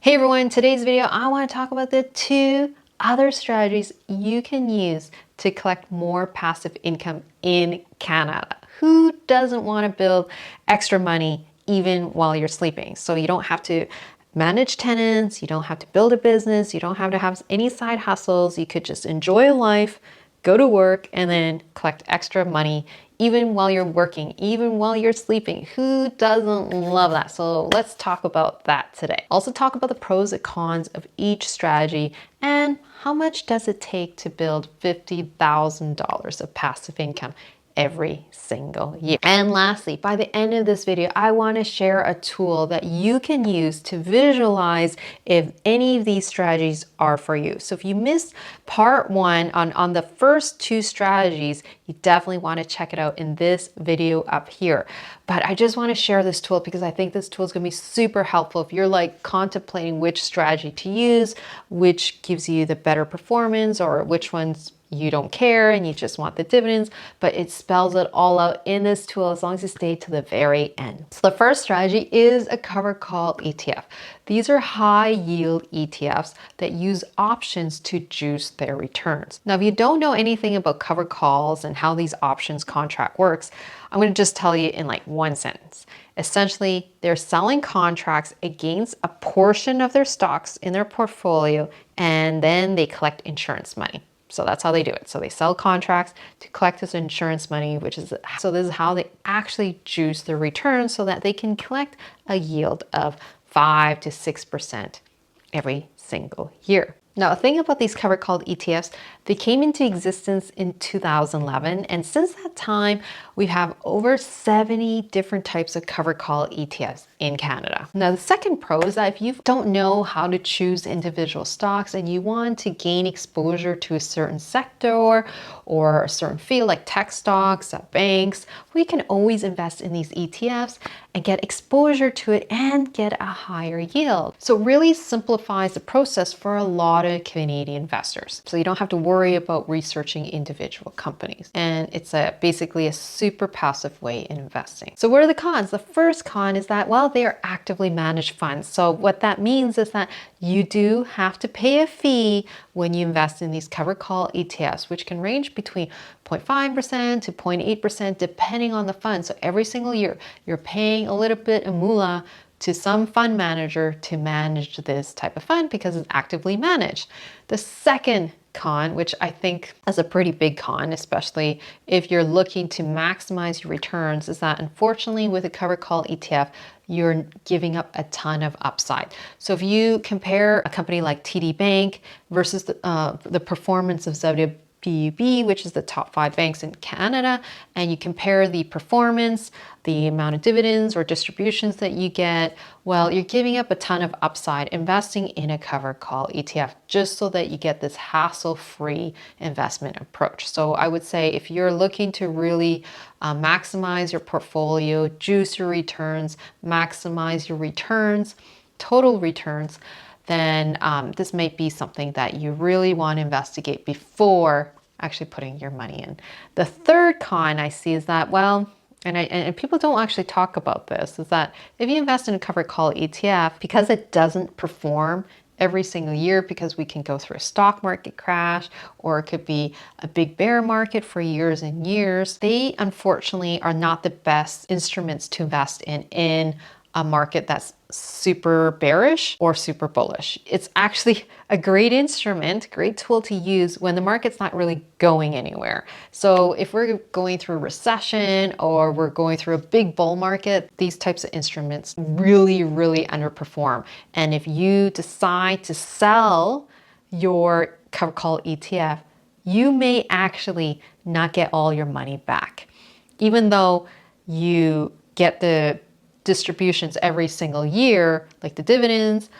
Hey everyone, today's video I want to talk about the two other strategies you can use to collect more passive income in Canada. Who doesn't want to build extra money even while you're sleeping? So you don't have to manage tenants, you don't have to build a business, you don't have to have any side hustles. You could just enjoy life, go to work, and then collect extra money even while you're working, even while you're sleeping. Who doesn't love that? So let's talk about that today. Also talk about the pros and cons of each strategy and how much does it take to build $50,000 of passive income every single year. And lastly, by the end of this video, I want to share a tool that you can use to visualize if any of these strategies are for you. So if you missed part one on the first two strategies, you definitely want to check it out in this video up here. But I just want to share this tool because I think this tool is going to be super helpful if you're like contemplating which strategy to use, which gives you the better performance, or which ones you don't care and you just want the dividends, but it spells it all out in this tool as long as you stay to the very end. So the first strategy is a covered call ETF. These are high yield ETFs that use options to juice their returns. Now, if you don't know anything about covered calls and how these options contract works, I'm going to just tell you in like one sentence. Essentially, they're selling contracts against a portion of their stocks in their portfolio, and then they collect insurance money. So that's how they do it. So they sell contracts to collect this insurance money, so this is how they actually juice their returns so that they can collect a yield of 5 to 6% every single year. Now, the thing about these covered call ETFs, they came into existence in 2011, and since that time, we have over 70 different types of covered call ETFs in Canada. Now, the second pro is that if you don't know how to choose individual stocks and you want to gain exposure to a certain sector or a certain field like tech stocks, banks, we can always invest in these ETFs and get exposure to it and get a higher yield. So it really simplifies the process for a lot of Canadian investors. So you don't have to worry about researching individual companies. And it's basically a super passive way in investing. So what are the cons? The first con is that, well, they are actively managed funds. So what that means is that you do have to pay a fee when you invest in these covered call ETFs, which can range between 0.5% to 0.8% depending on the fund. So every single year, you're paying a little bit of moolah to some fund manager to manage this type of fund because it's actively managed. The second con, which I think is a pretty big con, especially if you're looking to maximize your returns, is that unfortunately with a covered call ETF, you're giving up a ton of upside. So if you compare a company like TD Bank versus the performance of WPUB, which is the top 5 banks in Canada, and you compare the performance, the amount of dividends or distributions that you get, well, you're giving up a ton of upside investing in a covered call ETF just so that you get this hassle-free investment approach. So I would say if you're looking to really maximize your portfolio, juice your returns, maximize your returns, total returns, then this may be something that you really want to investigate before actually putting your money in. The third con I see is that, well, and people don't actually talk about this, is that if you invest in a covered call ETF, because it doesn't perform every single year, because we can go through a stock market crash, or it could be a big bear market for years and years, they unfortunately are not the best instruments to invest in a market that's super bearish or super bullish. It's actually a great instrument, great tool to use when the market's not really going anywhere. So if we're going through a recession or we're going through a big bull market, these types of instruments really, really underperform. And if you decide to sell your covered call ETF, you may actually not get all your money back, even though you get the distributions every single year, like the dividends,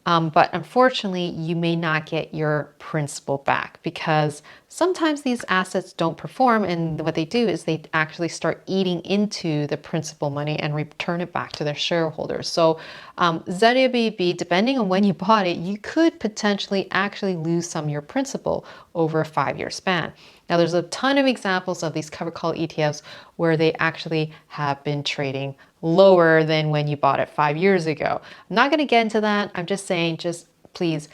but unfortunately, you may not get your principal back because sometimes these assets don't perform, and what they do is they actually start eating into the principal money and return it back to their shareholders. So ZWB, depending on when you bought it, you could potentially actually lose some of your principal over a 5-year span. Now, there's a ton of examples of these covered call ETFs where they actually have been trading lower than when you bought it 5 years ago. I'm not going to get into that. I'm just saying, just please,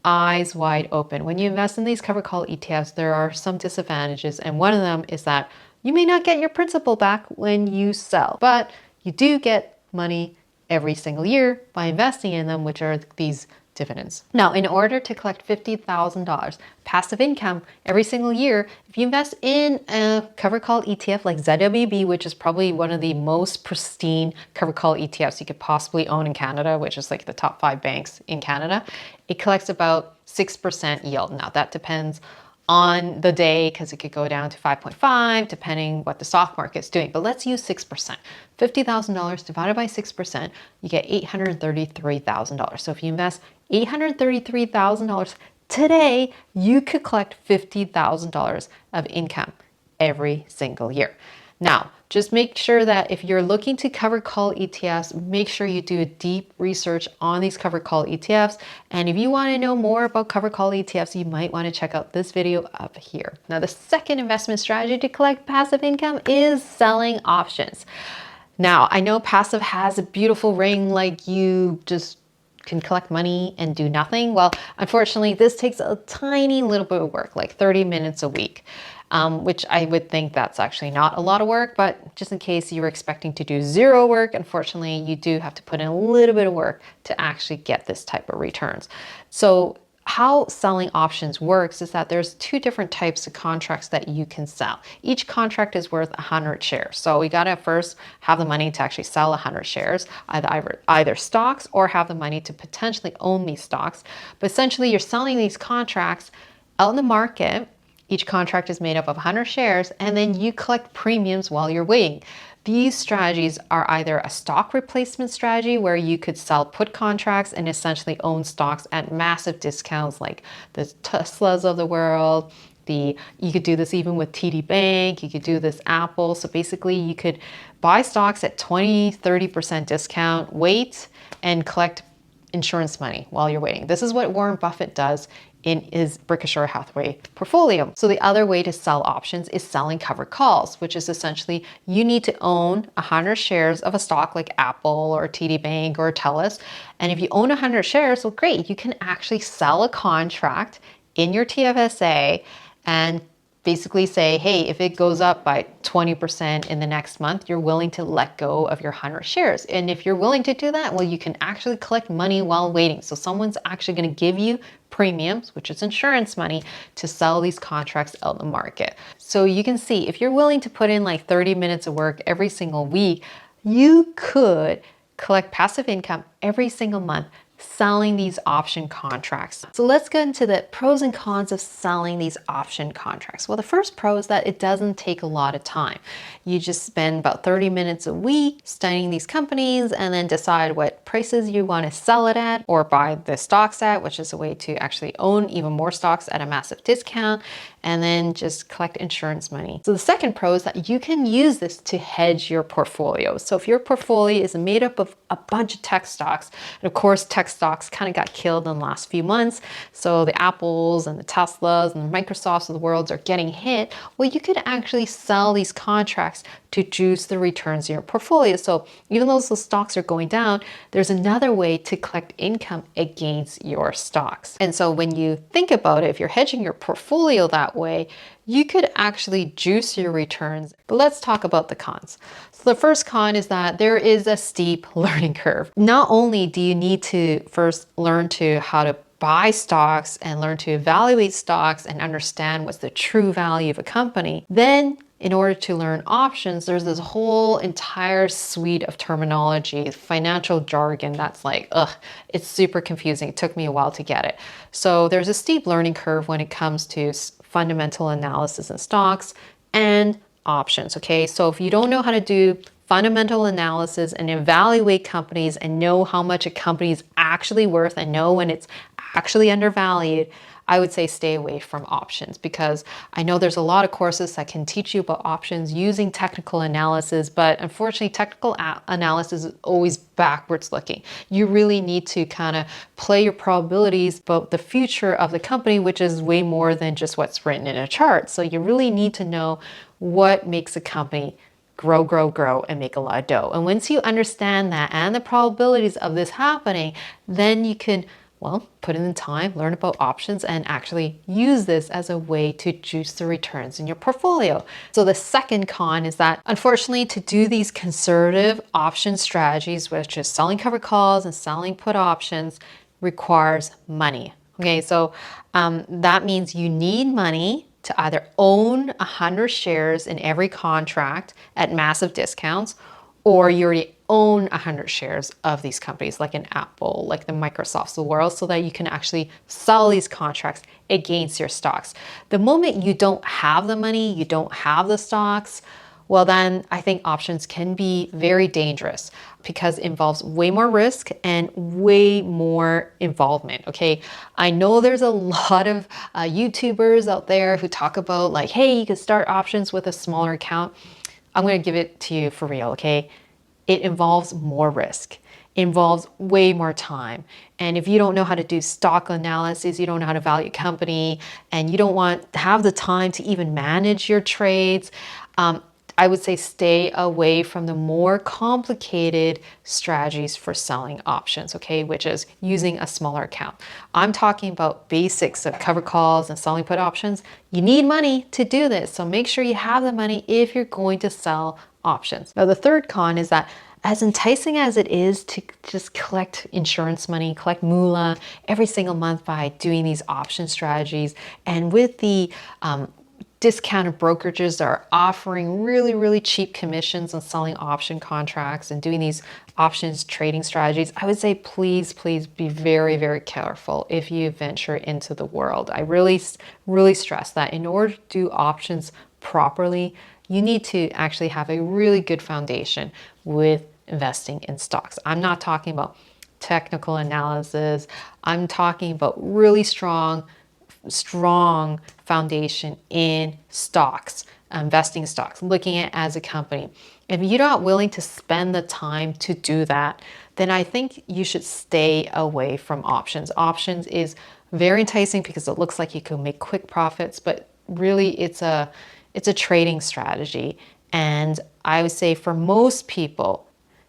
eyes wide open. When you invest in these covered call ETFs, there are some disadvantages, and one of them is that you may not get your principal back when you sell, but you do get money every single year by investing in them, which are these dividends. Now, in order to collect $50,000 passive income every single year, if you invest in a covered call ETF like ZWB, which is probably one of the most pristine covered call ETFs you could possibly own in Canada, which is like the top 5 banks in Canada, it collects about 6% yield. Now, that depends on the day because it could go down to 5.5 depending what the stock market's doing. But let's use 6%. $50,000 divided by 6%, you get $833,000. So if you invest $833,000 today, you could collect $50,000 of income every single year. Now, just make sure that if you're looking to covered call ETFs, make sure you do a deep research on these covered call ETFs. And if you want to know more about covered call ETFs, you might want to check out this video up here. Now, the second investment strategy to collect passive income is selling options. Now, I know passive has a beautiful ring, like you just can collect money and do nothing. Well, unfortunately, this takes a tiny little bit of work, like 30 minutes a week. Which I would think that's actually not a lot of work, but just in case you were expecting to do zero work, unfortunately, you do have to put in a little bit of work to actually get this type of returns. So how selling options works is that there's 2 different types of contracts that you can sell. Each contract is worth 100 shares. So we got to first have the money to actually sell 100 shares, either stocks or have the money to potentially own these stocks. But essentially, you're selling these contracts out in the market. Each contract is made up of 100 shares, and then you collect premiums while you're waiting. These strategies are either a stock replacement strategy where you could sell put contracts and essentially own stocks at massive discounts like the Teslas of the world. You could do this even with TD Bank, you could do this Apple. So basically you could buy stocks at 20-30% discount, wait, and collect insurance money while you're waiting. This is what Warren Buffett does in his Berkshire Hathaway portfolio. So the other way to sell options is selling covered calls, which is essentially you need to own 100 shares of a stock like Apple or TD Bank or TELUS. And if you own 100 shares, well, great, you can actually sell a contract in your TFSA and basically say, hey, if it goes up by 20% in the next month, you're willing to let go of your 100 shares. And if you're willing to do that, well, you can actually collect money while waiting. So someone's actually going to give you premiums, which is insurance money, to sell these contracts out in the market. So you can see if you're willing to put in like 30 minutes of work every single week, you could collect passive income every single month selling these option contracts. So let's get into the pros and cons of selling these option contracts. Well, the first pro is that it doesn't take a lot of time. You just spend about 30 minutes a week studying these companies and then decide what prices you want to sell it at or buy the stocks at, which is a way to actually own even more stocks at a massive discount, and then just collect insurance money. So the second pro is that you can use this to hedge your portfolio. So if your portfolio is made up of a bunch of tech stocks, and of course tech stocks kind of got killed in the last few months, so the Apples and the Teslas and the Microsofts of the world are getting hit, well, you could actually sell these contracts to juice the returns in your portfolio. So even though those stocks are going down, there's another way to collect income against your stocks. And so when you think about it, if you're hedging your portfolio that way, you could actually juice your returns. But let's talk about the cons. So the first con is that there is a steep learning curve. Not only do you need to first learn to how to buy stocks and learn to evaluate stocks and understand what's the true value of a company, then in order to learn options, there's this whole entire suite of terminology, financial jargon that's like, it's super confusing. It took me a while to get it. So there's a steep learning curve when it comes to fundamental analysis in stocks and options, okay? So if you don't know how to do fundamental analysis and evaluate companies and know how much a company is actually worth and know when it's actually undervalued, I would say stay away from options, because I know there's a lot of courses that can teach you about options using technical analysis, but unfortunately technical analysis is always backwards looking. You really need to kind of play your probabilities about the future of the company, which is way more than just what's written in a chart. So you really need to know what makes a company grow, grow, grow, and make a lot of dough. And once you understand that and the probabilities of this happening, then you can, well, put in the time, learn about options, and actually use this as a way to juice the returns in your portfolio. So the second con is that, unfortunately, to do these conservative option strategies, which is selling covered calls and selling put options, requires money. Okay, so that means you need money to either own 100 shares in every contract at massive discounts, or you already own 100 shares of these companies like an Apple, like the Microsofts of the world, so that you can actually sell these contracts against your stocks. The moment you don't have the money, you don't have the stocks, well then I think options can be very dangerous, because it involves way more risk and way more involvement. Okay, I know there's a lot of YouTubers out there who talk about like, hey, you can start options with a smaller account. I'm going to give it to you for real. Okay, it involves more risk. It involves way more time. And if you don't know how to do stock analysis, you don't know how to value a company, and you don't want to have the time to even manage your trades, I would say stay away from the more complicated strategies for selling options, okay, which is using a smaller account. I'm talking about basics of covered calls and selling put options. You need money to do this, so make sure you have the money if you're going to sell options. Now, the third con is that, as enticing as it is to just collect insurance money, collect moolah every single month by doing these option strategies, and with the discounted brokerages that are offering really, really cheap commissions on selling option contracts and doing these options trading strategies, I would say please, please be very, very careful if you venture into the world. I really, really stress that in order to do options properly, you need to actually have a really good foundation with investing in stocks. I'm not talking about technical analysis. I'm talking about really strong foundation in stocks, investing stocks, looking at it as a company. If you're not willing to spend the time to do that, then I think you should stay away from options. Options is very enticing because it looks like you can make quick profits, but really it's a trading strategy. And I would say for most people,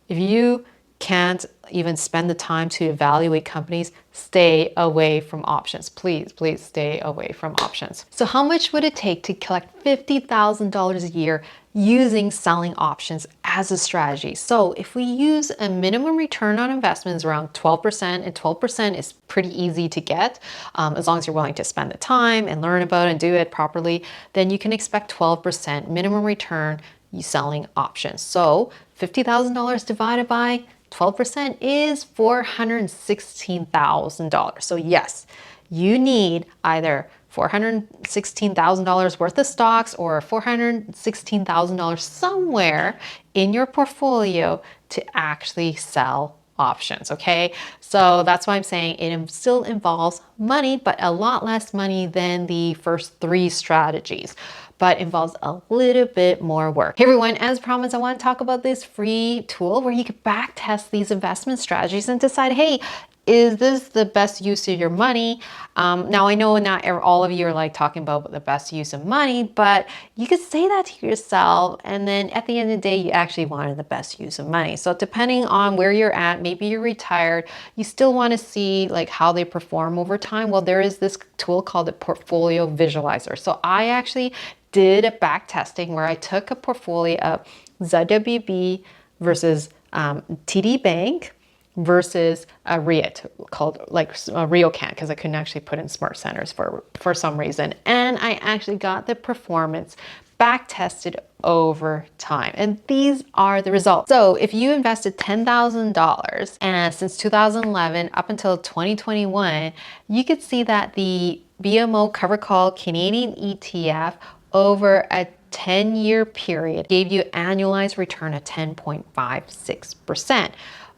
if you can't even spend the time to evaluate companies, stay away from options. Please, please stay away from options. So how much would it take to collect $50,000 a year using selling options as a strategy? So if we use a minimum return on investments around 12%, and 12% is pretty easy to get, as long as you're willing to spend the time and learn about it and do it properly, then you can expect 12% minimum return selling options. So $50,000 divided by 12% is $416,000. So yes, you need either $416,000 worth of stocks or $416,000 somewhere in your portfolio to actually sell options, okay? So that's why I'm saying it still involves money, but a lot less money than the first three strategies, but involves a little bit more work. Hey everyone, as promised, I want to talk about this free tool where you can back test these investment strategies and decide, hey, is this the best use of your money? Now I know not all of you are like talking about the best use of money, but you could say that to yourself, and then at the end of the day, you actually wanted the best use of money. So depending on where you're at, maybe you're retired, you still want to see like how they perform over time. Well, there is this tool called the Portfolio Visualizer. So I actually did a back testing where I took a portfolio of ZWB versus TD Bank versus a REIT called like a RioCan, because I couldn't actually put in Smart Centers for some reason. And I actually got the performance back tested over time. And these are the results. So if you invested $10,000 and since 2011 up until 2021, you could see that the BMO Covered Call Canadian ETF over a 10-year period gave you annualized return of 10.56%.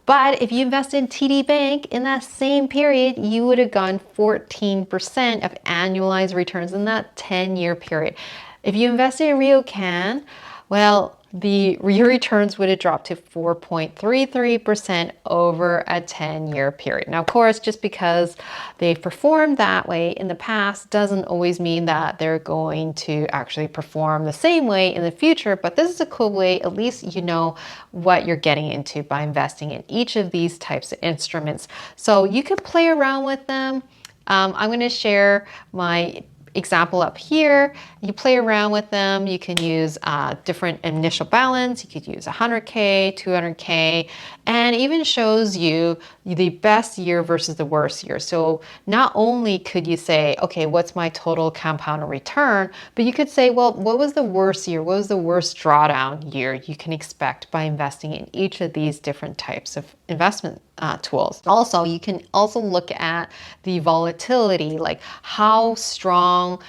But if you invest in TD Bank in that same period, you would have gotten 14% of annualized returns in that 10-year period. If you invested in RioCan, well, your returns would have dropped to 4.33% over a 10-year period. Now, of course, just because they've performed that way in the past doesn't always mean that they're going to actually perform the same way in the future, but this is a cool way, at least you know what you're getting into by investing in each of these types of instruments. So you can play around with them. I'm going to share my example up here. You play around with them. You can use different initial balance. You could use 100K, 200K, and even shows you the best year versus the worst year. So not only could you say, okay, what's my total compounded return, but you could say, well, what was the worst year? What was the worst drawdown year you can expect by investing in each of these different types of investment tools. Also, you can also look at the volatility, like how strong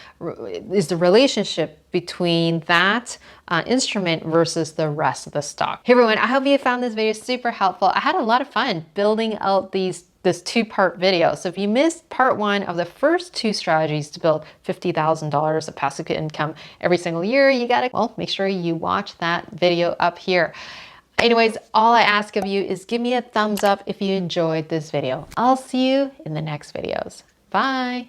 is the relationship between that instrument versus the rest of the stock. Hey everyone, I hope you found this video super helpful. I had a lot of fun building out this two-part video. So if you missed part one of the first two strategies to build $50,000 of passive income every single year, you gotta, well, make sure you watch that video up here. Anyways, all I ask of you is give me a thumbs up if you enjoyed this video. I'll see you in the next videos. Bye.